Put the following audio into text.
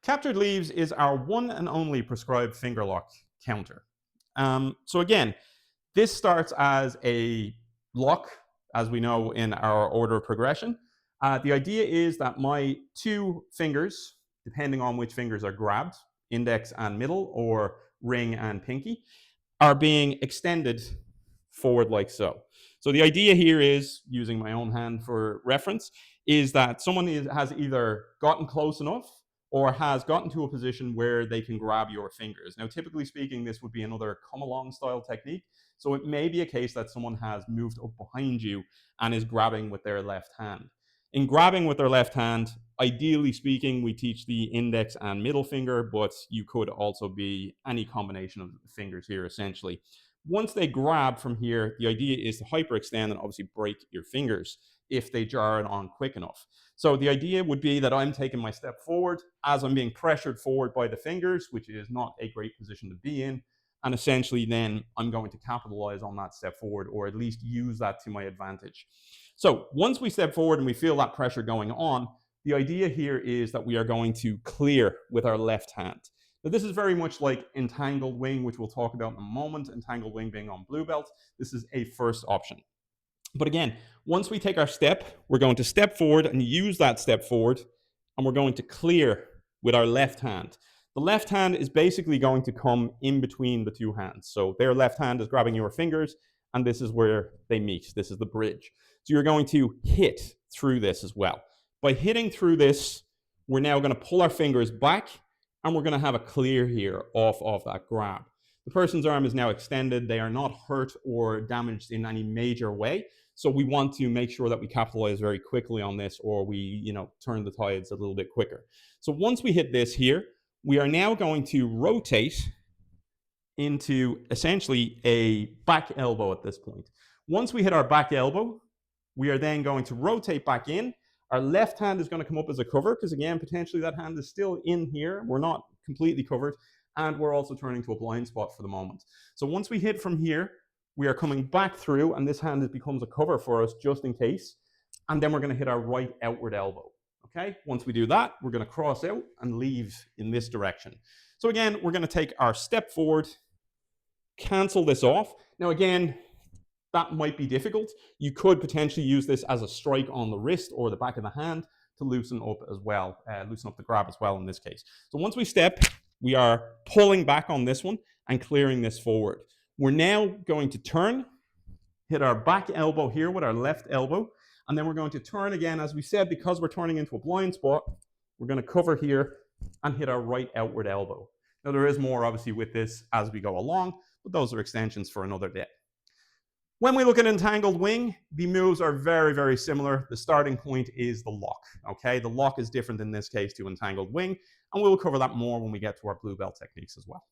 Captured leaves is our one and only prescribed finger lock counter. So again, this starts as a lock, as we know in our order of progression. The idea is that my two fingers, depending on which fingers are grabbed, index and middle, or ring and pinky, are being extended forward like so. So the idea here is, using my own hand for reference, is that someone has either gotten close enough or has gotten to a position where they can grab your fingers. Now, typically speaking, this would be another come along style technique. So it may be a case that someone has moved up behind you and is grabbing with their left hand. In grabbing with their left hand, ideally speaking, we teach the index and middle finger, but you could also be any combination of the fingers here, essentially. Once they grab from here, the idea is to hyperextend and obviously break your fingers if they jar it on quick enough. So the idea would be that I'm taking my step forward as I'm being pressured forward by the fingers, which is not a great position to be in. And essentially then I'm going to capitalize on that step forward, or at least use that to my advantage. So once we step forward and we feel that pressure going on, the idea here is that we are going to clear with our left hand. Now, this is very much like entangled wing, which we'll talk about in a moment, entangled wing being on blue belt. This is a first option. But again, once we take our step, we're going to step forward and use that step forward, and we're going to clear with our left hand. The left hand is basically going to come in between the two hands. So their left hand is grabbing your fingers, and this is where they meet. This is the bridge. So you're going to hit through this as well. By hitting through this, we're now going to pull our fingers back, and we're going to have a clear here off of that grab. The person's arm is now extended. They are not hurt or damaged in any major way. So we want to make sure that we capitalize very quickly on this, or we, turn the tides a little bit quicker. So once we hit this here, we are now going to rotate into essentially a back elbow at this point. Once we hit our back elbow, we are then going to rotate back in. Our left hand is going to come up as a cover, because again, potentially that hand is still in here. We're not completely covered, and we're also turning to a blind spot for the moment. So once we hit from here, we are coming back through, and this hand becomes a cover for us just in case. And then we're going to hit our right outward elbow. Okay, once we do that, we're going to cross out and leave in this direction. So again, we're going to take our step forward, cancel this off. Now again, that might be difficult. You could potentially use this as a strike on the wrist or the back of the hand to loosen up as well, loosen up the grab as well in this case. So once we step, we are pulling back on this one and clearing this forward. We're now going to turn, hit our back elbow here with our left elbow, and then we're going to turn again. As we said, because we're turning into a blind spot, we're going to cover here and hit our right outward elbow. Now there is more obviously with this as we go along, but those are extensions for another day. When we look at entangled wing, the moves are very, very similar. The starting point is the lock, okay? The lock is different in this case to entangled wing, and we'll cover that more when we get to our blue belt techniques as well.